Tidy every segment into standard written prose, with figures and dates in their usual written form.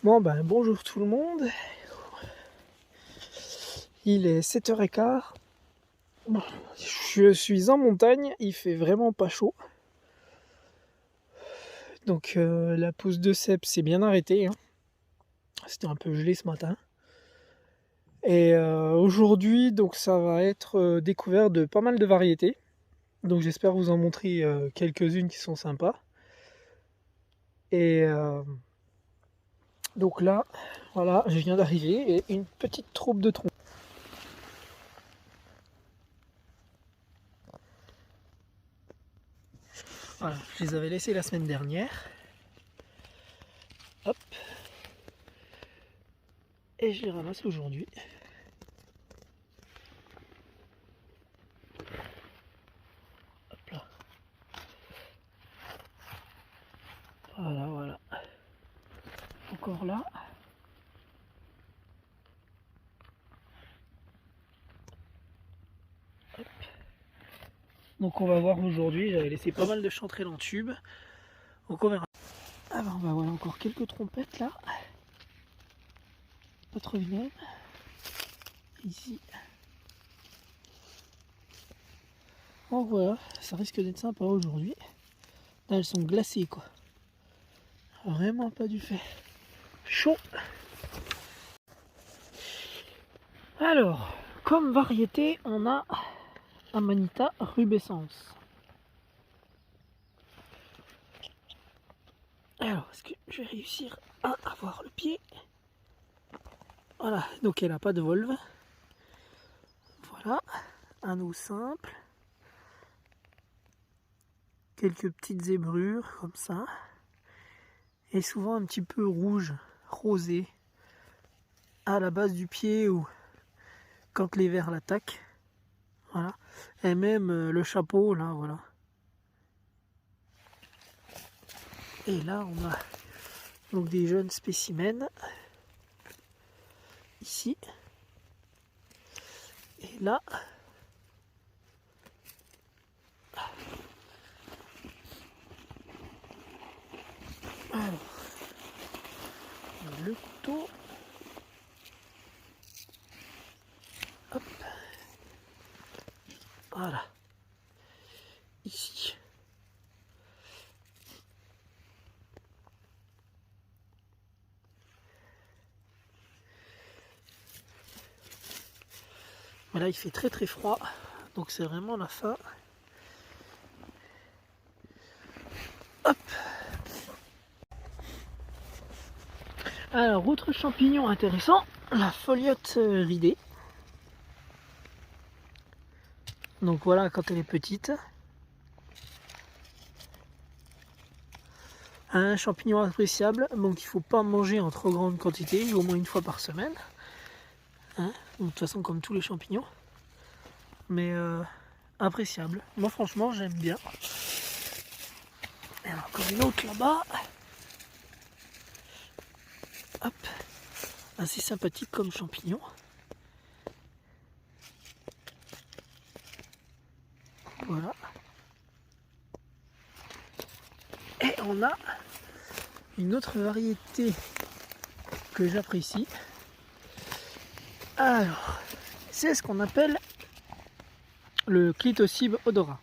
Bon ben bonjour tout le monde, il est 7h15, bon, je suis en montagne, il fait vraiment pas chaud, donc la pause de cèpe s'est bien arrêtée, hein. C'était un peu gelé ce matin, et aujourd'hui donc ça va être découvert de pas mal de variétés, donc j'espère vous en montrer quelques-unes qui sont sympas, et donc là, voilà, je viens d'arriver, et une petite troupe de troncs. Voilà, je les avais laissés la semaine dernière. Hop. Et je les ramasse aujourd'hui. Hop là. Voilà, voilà. Encore là. Hop. Donc on va voir aujourd'hui, j'avais laissé pas mal de chanterelles en tube. Donc on verra. Alors bah voilà, encore quelques trompettes là. Pas trop vilaines. Ici. Bon voilà, ça risque d'être sympa aujourd'hui. Là elles sont glacées quoi. Vraiment pas du fait. Chaud. Alors, comme variété, on a Amanita rubescens. Alors, est-ce que je vais réussir à avoir le pied? Voilà, donc elle n'a pas de volve. Voilà, un eau simple. Quelques petites zébrures comme ça. Et souvent un petit peu rouge, rosé, à la base du pied ou quand les vers l'attaquent. Voilà. Et même le chapeau, là, voilà. Et là, on a donc des jeunes spécimens. Ici. Et là. Alors, le couteau. Hop. Voilà. Ici. Là, il fait très très froid. Donc c'est vraiment la fin. Hop. Alors, autre champignon intéressant, la foliote ridée. Donc voilà, quand elle est petite. Un champignon appréciable, donc il ne faut pas manger en trop grande quantité, au moins une fois par semaine. Hein, de toute façon, comme tous les champignons. Mais appréciable. Moi, franchement, j'aime bien. Et encore une autre là-bas. Hop. Assez sympathique comme champignon. Voilà. Et on a une autre variété que j'apprécie. Alors, c'est ce qu'on appelle le Clitocybe odorat.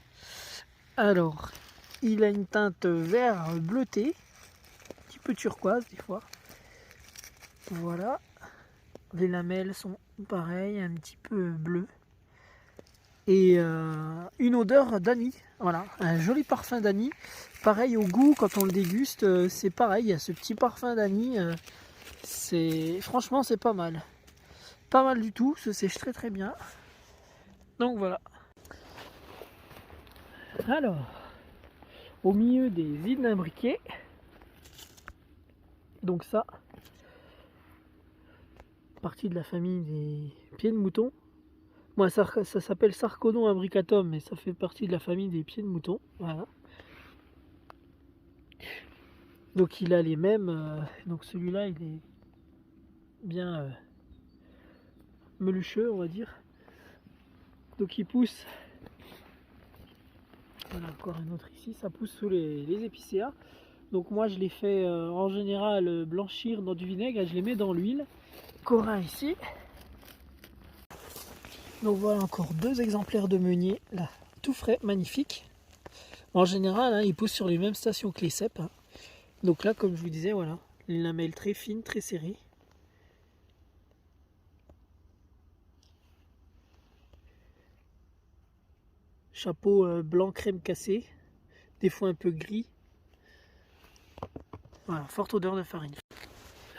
Alors, il a une teinte vert bleuté, un petit peu turquoise des fois. Voilà. Les lamelles sont pareilles, un petit peu bleues. Et une odeur d'anis. Voilà, un joli parfum d'anis. Pareil au goût, quand on le déguste, c'est pareil, il y a ce petit parfum d'anis. Franchement, c'est pas mal. Pas mal du tout, se sèche très très bien. Donc voilà. Alors, au milieu des îles d'imbriquet, donc ça, partie de la famille des pieds de mouton. Moi, ça s'appelle Sarcodon imbricatum, mais ça fait partie de la famille des pieds de mouton. Voilà. Donc il a les mêmes. Donc celui-là, il est bien melucheux, on va dire. Donc il pousse. Voilà, encore un autre ici. Ça pousse sous les épicéas. Donc moi je les fais en général blanchir dans du vinaigre et je les mets dans l'huile. Corin ici. Donc voilà encore 2 exemplaires de meunier, là, tout frais, magnifique. En général, hein, ils poussent sur les mêmes stations que les cèpes. Hein. Donc là, comme je vous disais, voilà, les lamelles très fines, très serrées. Chapeau blanc crème cassée, des fois un peu gris. Voilà, forte odeur de farine.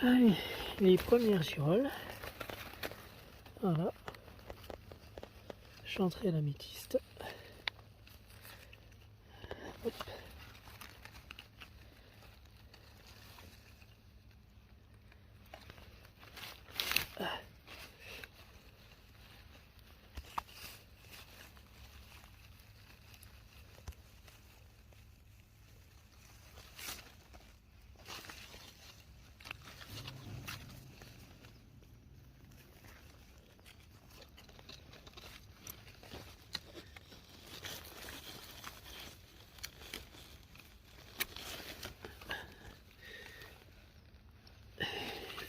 Allez, les premières girolles. Voilà. Chanterelle l'améthyste. Hop.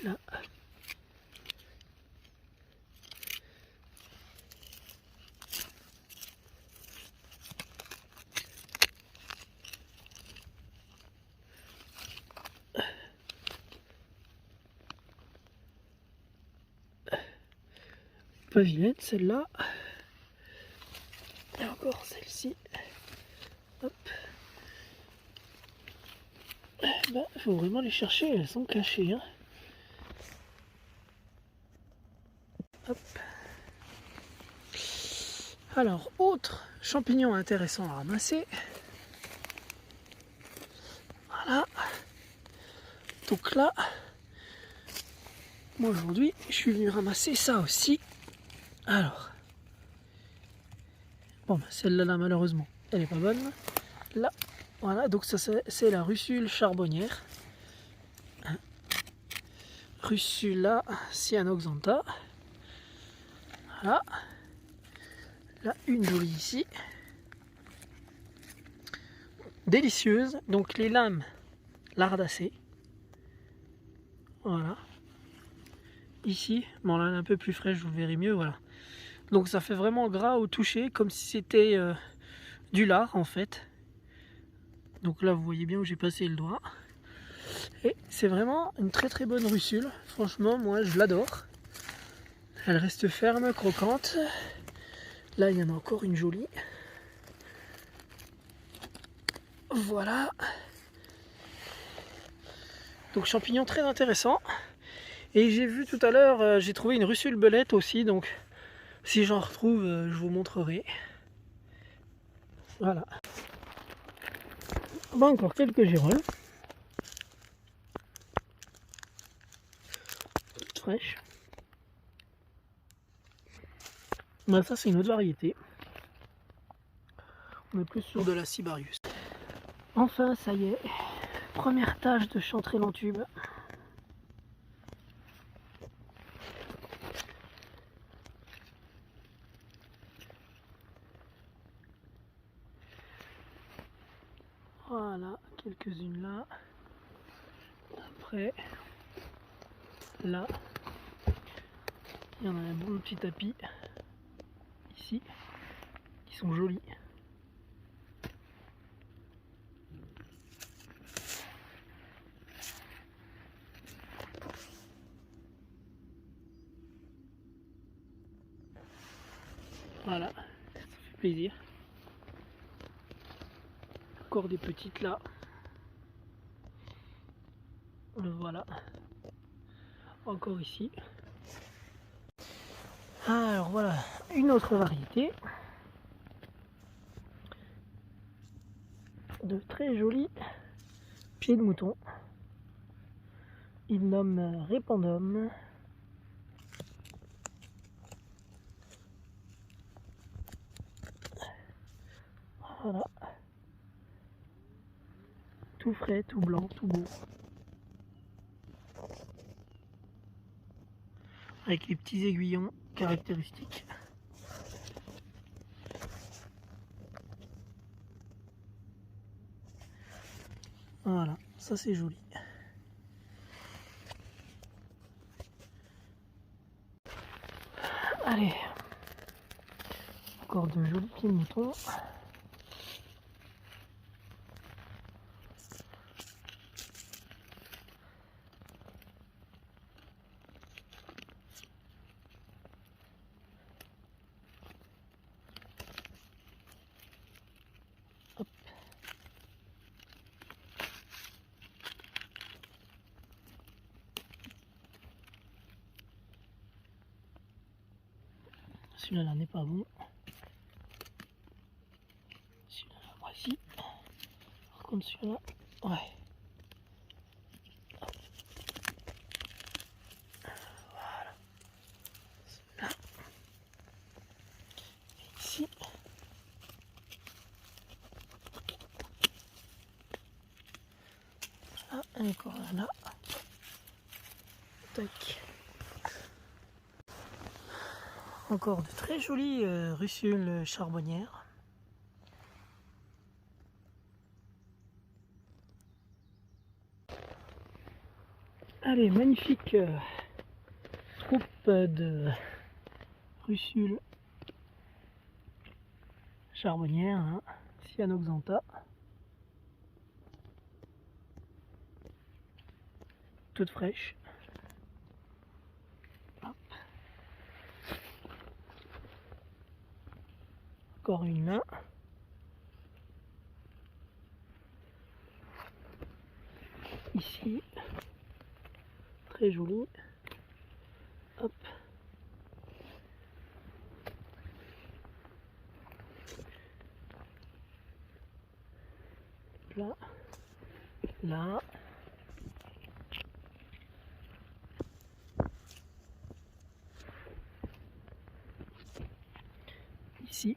Là. Pas vilaine celle-là. Et encore celle-ci. Hop. Bah, faut vraiment les chercher, elles sont cachées. Hein. Hop. Alors, autre champignon intéressant à ramasser. Voilà. Donc là, moi aujourd'hui, je suis venu ramasser ça aussi. Alors, bon, bah, celle-là, là, malheureusement, elle est pas bonne. Là, voilà, donc ça c'est la russule charbonnière. Russula cyanoxantha. Voilà. Là, une jolie ici. Délicieuse. Donc les lames lardacées. Voilà. Ici, bon là, elle est un peu plus fraîche, vous le verrez mieux. Voilà. Donc ça fait vraiment gras au toucher, comme si c'était du lard en fait. Donc là, vous voyez bien où j'ai passé le doigt. Et c'est vraiment une très très bonne russule. Franchement, moi je l'adore. Elle reste ferme, croquante. Là, il y en a encore une jolie. Voilà. Donc champignon très intéressant. Et j'ai vu tout à l'heure, j'ai trouvé une russule belette aussi. Donc si j'en retrouve, je vous montrerai. Voilà. Bon, encore quelques girolles. Toutes fraîches. Bah, ça c'est une autre variété. On est plus sur de la Cibarius. Enfin, ça y est. Première tâche de chanterelle en tube. Voilà, quelques-unes là. Après, là, il y en a un bon petit tapis ici, qui sont jolis. Voilà, ça fait plaisir. Encore des petites là. Voilà. Encore ici. Alors voilà, une autre variété. De très jolis pieds de mouton. Il nomme Répandum. Voilà. Tout frais, tout blanc, tout beau. Avec les petits aiguillons caractéristiques. Voilà. ça c'est joli. Allez, encore de jolis pieds de mouton. Hop. Celui-là là, n'est pas bon. Celui-là, voici. Par contre, celui-là, ouais. Hop. Voilà. Celui-là. Et ici. Là, et encore un là. Tac. Encore de très jolies russules charbonnières. Allez, magnifique troupe de russules charbonnières, hein, Cyanoxantha. Toutes fraîches. Hop. Encore une là. Ici. Très jolie. Hop. Là. Là. Ici.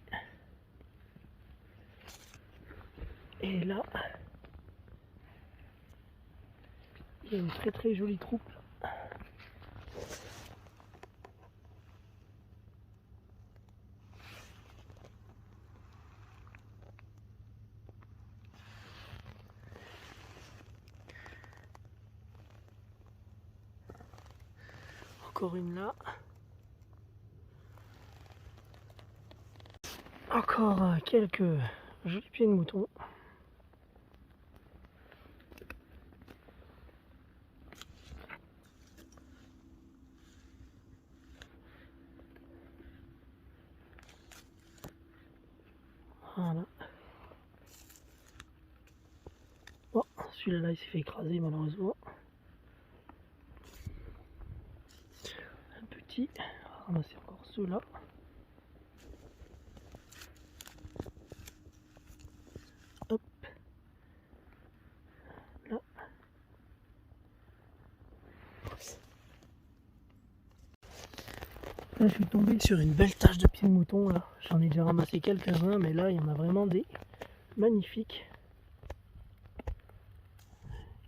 Et là. Il y a une très très jolie troupe. Encore une là. Encore quelques jolis pieds de mouton. Voilà. Bon, celui-là il s'est fait écraser malheureusement. Un petit. On va ramasser encore ceux-là. Hop. Là. Là, je suis tombé sur une belle tache de pieds de mouton là. J'en ai déjà ramassé quelques-uns, mais là il y en a vraiment des magnifiques.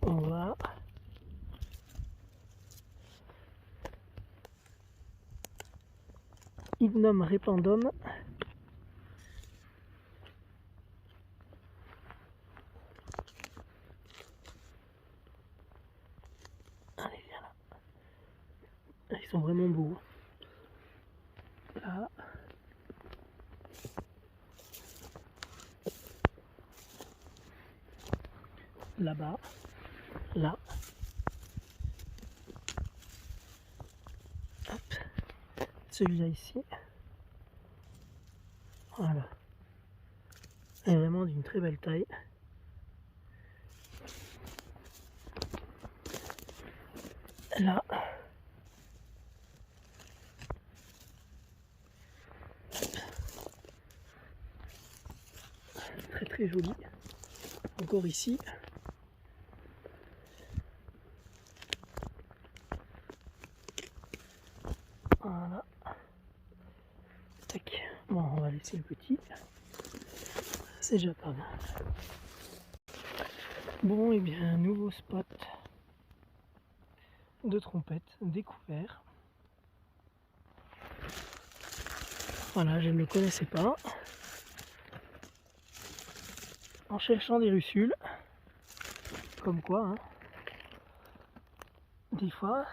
On va Hypnum rependum. Allez, viens là. Ils sont vraiment beaux. Là. Là-bas. Là. Hop. Celui-là ici. Voilà. Elle est vraiment d'une très belle taille. Là. Très très joli. Encore ici. Voilà. Tac. Bon, on va laisser le petit. C'est déjà pas mal. Bon, et bien, nouveau spot de trompette découvert. Voilà, je ne le connaissais pas. En cherchant des russules, Comme quoi, hein, des fois,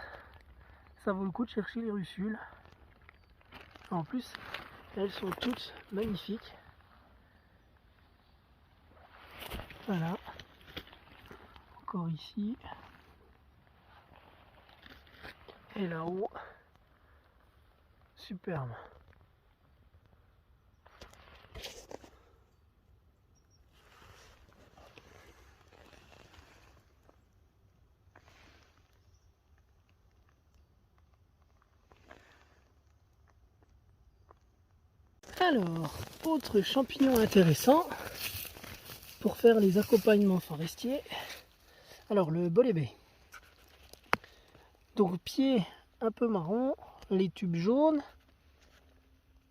ça vaut le coup de chercher les russules. En plus, elles sont toutes magnifiques. Voilà. Encore ici. Et là-haut. Superbe. Alors, autre champignon intéressant pour faire les accompagnements forestiers. Alors, le bolébé. Donc, pied un peu marron, les tubes jaunes.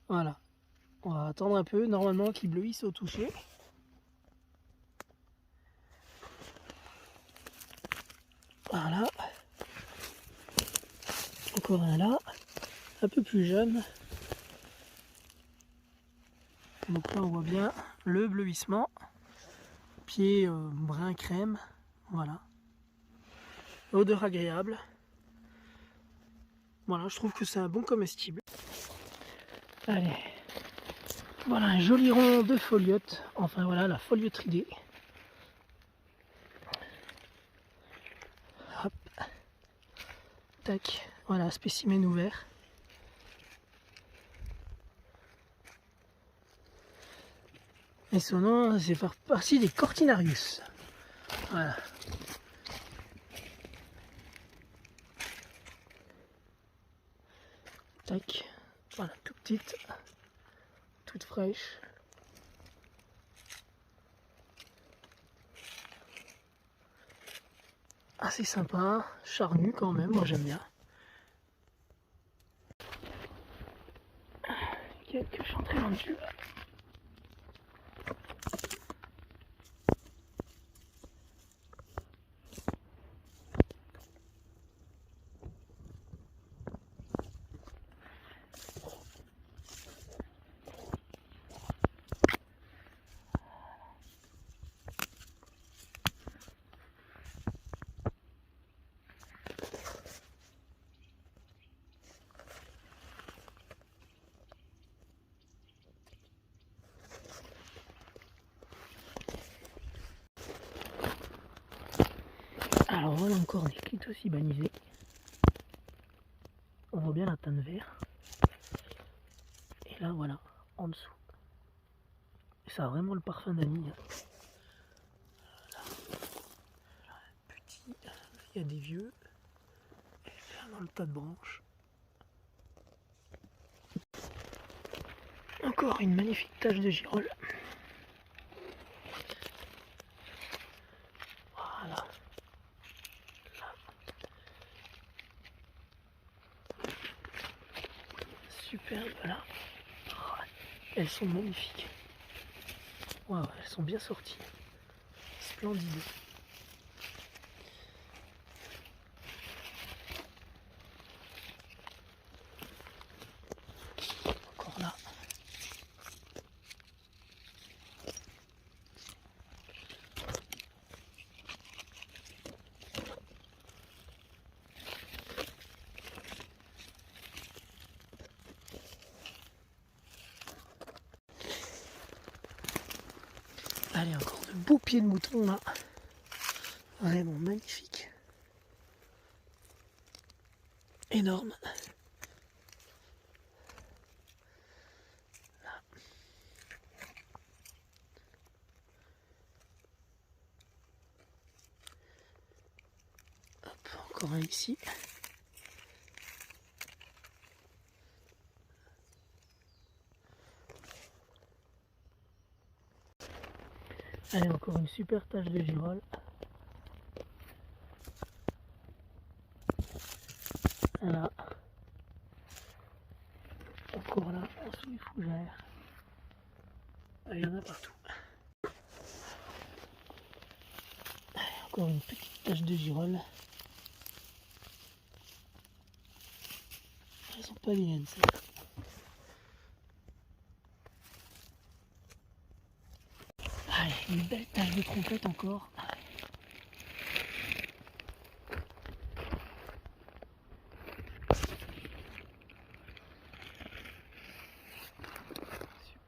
Voilà. On va attendre un peu, normalement, qu'ils bleuissent au toucher. Voilà. Encore un là, un peu plus jeune. Donc là, on voit bien le bleuissement. Pied brun crème. Voilà. Odeur agréable. Voilà, je trouve que c'est un bon comestible. Allez. Voilà un joli rond de foliote. Enfin voilà la foliotridée. Hop. Tac. Voilà, spécimen ouvert. Et son nom, c'est faire partie des Cortinarius. Voilà. Tac. Voilà, tout petite. Toute fraîche. Assez sympa. Charnu quand même, moi j'aime bien. Quelques chanterelles dessus. Alors voilà encore des clitos banisés. On voit bien la teinte vert. Et là voilà, en dessous. Et ça a vraiment le parfum d'anis. Petit, il y a des vieux. Et là dans le tas de branches. Encore une magnifique tache de girole. Voilà. Superbe, voilà. Oh, elles sont magnifiques. Wow, elles sont bien sorties. Splendides. Encore là. Allez, encore de beaux pieds de mouton là. Vraiment magnifique. Énorme. Là. Hop, encore un ici. Allez, encore une super tache de girole. Là. Encore là, en dessous des fougères. Il y en a partout. Allez, encore une petite tache de girole. Elles sont pas vilaines, celles-là. Allez, une belle tache de trompette encore.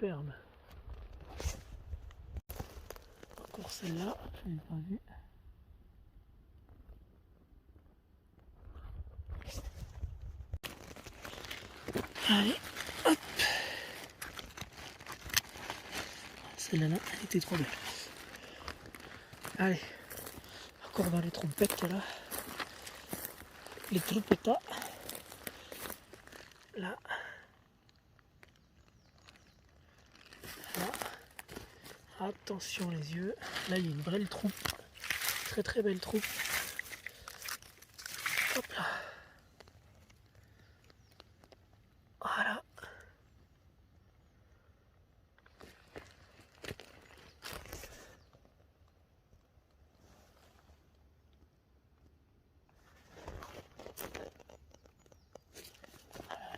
superbe. Encore celle-là, je l'ai pas vue. Allez, hop. Celle-là, elle était trop belle. Allez, encore dans les trompettes là. Les trompetas. Là. Là. Attention les yeux. Là, il y a une belle troupe. Très très belle troupe. Hop là. Voilà.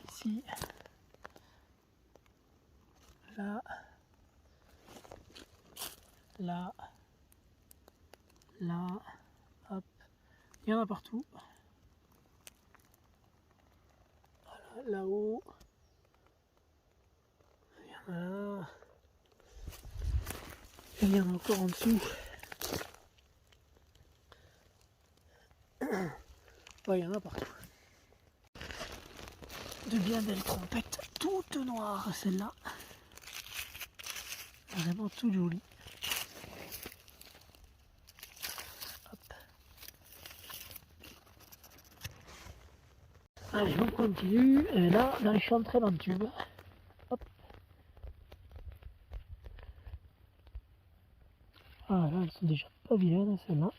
Ici. Là. Là. Là. Hop. Il y en a partout. Voilà, là-haut. Il y en a là. Et il y en a encore en dessous. Ouais, il y en a partout. De bien belles trompettes, toutes noires, celle-là. Vraiment toute jolie. Hop. Allez, on continue. Et là, dans les chanterelles en tube. Hop. Ah là, elles sont déjà pas vilaines, celles-là.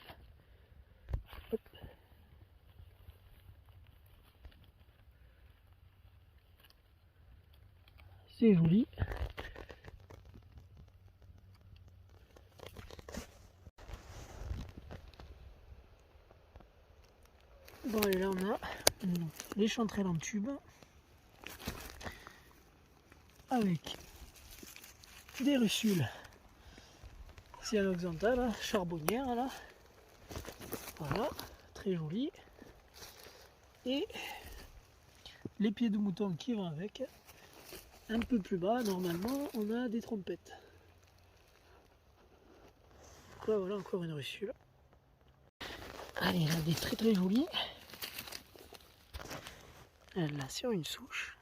Hop. C'est joli. Bon, et là, on a les chanterelles en tube. Avec des russules. C'est à l'horizontale, charbonnière là. Voilà, très joli. Et les pieds de mouton qui vont avec. Un peu plus bas, normalement, on a des trompettes. Donc là, voilà encore une russule. Allez, là, des très très jolies. Elle là sur une souche.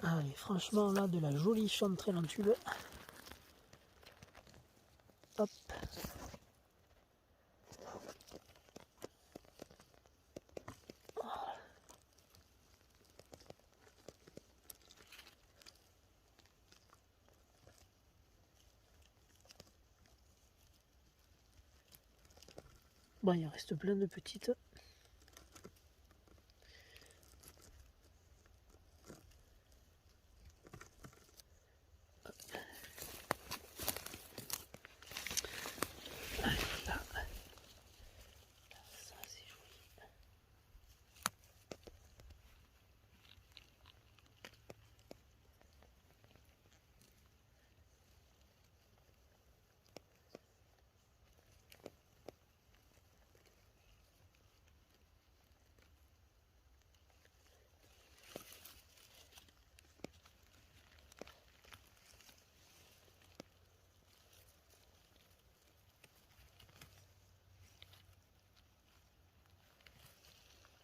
Allez, franchement, là, de la jolie chanterelle en tube. Hop. Bon, il en reste plein de petites. Allez, là. Ça, c'est joli.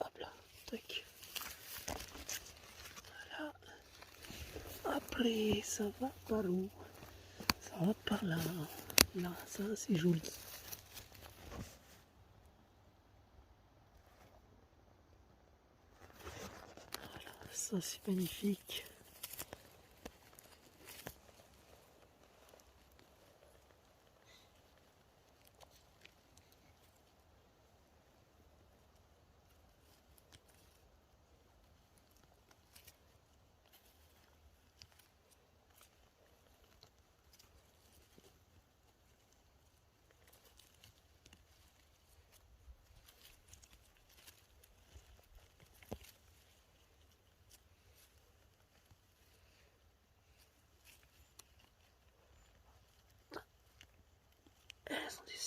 Hop là, tac. Voilà. Après, ça va par où? Ça va par là. Là, ça, c'est joli. Voilà, ça, c'est magnifique.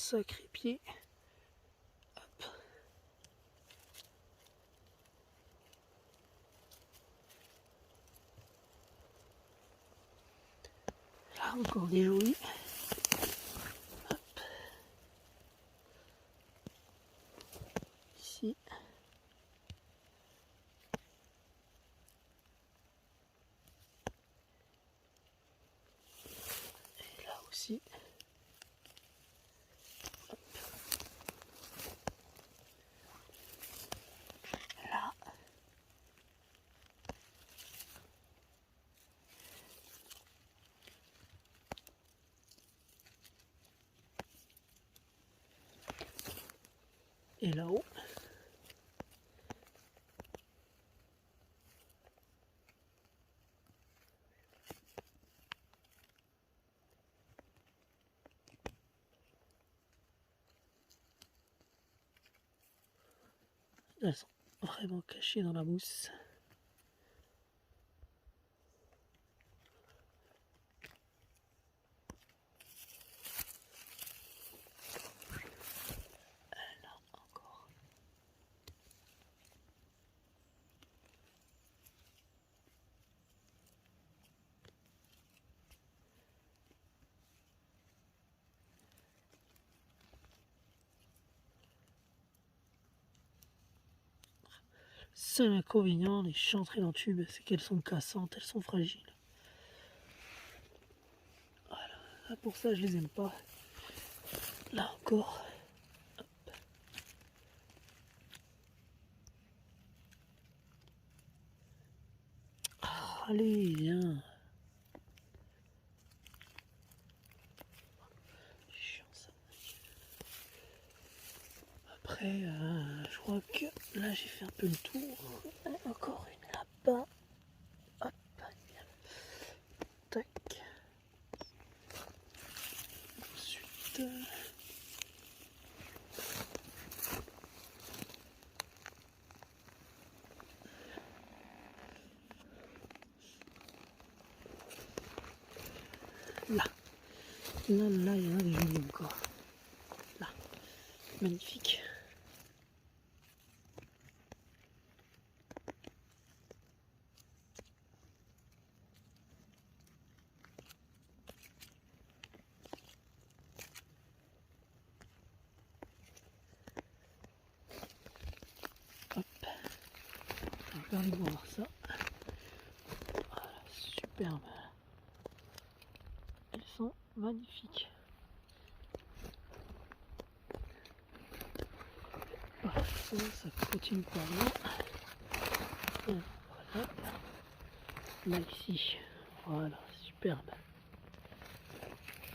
sacré pied. Hop. Là encore des jolis. Hop. Ici. Et là aussi. Hop. Là. Et là-haut. Elles sont vraiment cachées dans la mousse. Là encore. Seul inconvénient des chanterelles en tube, c'est qu'elles sont cassantes, elles sont fragiles. Voilà, pour ça je les aime pas. Là encore. Hop. Ah, allez, viens. Chiant ça. Après, je crois que là j'ai fait un peu le tour. Encore une là-bas. Hop. Tac. Ensuite. Là. Là, il y en a des jolis encore. Là. Magnifique. Hop. Ça me permet de voir ça. Voilà, superbe. Elles sont magnifiques. Voilà, ça continue par là. Et voilà. Là ici. Voilà, superbe.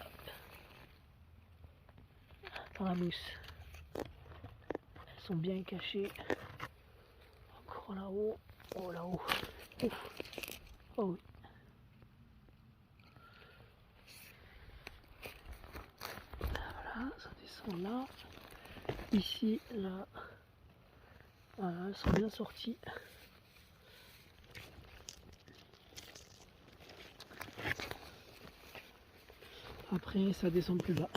Hop. Dans la mousse. Elles sont bien cachées. Encore là-haut. Oh là-haut. Ouf. Oh oui. Voilà, ça descend là. Ici, là. Voilà, elles sont bien sorties. Après, ça descend plus bas.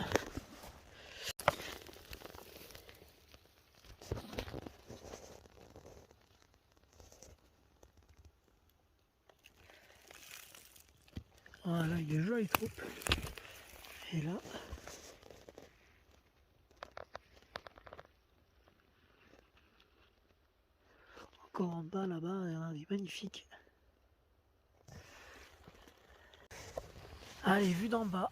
Voilà, il y a une jolie troupe. Et là, encore en bas là-bas, il y en a des magnifiques. Allez, vue d'en bas.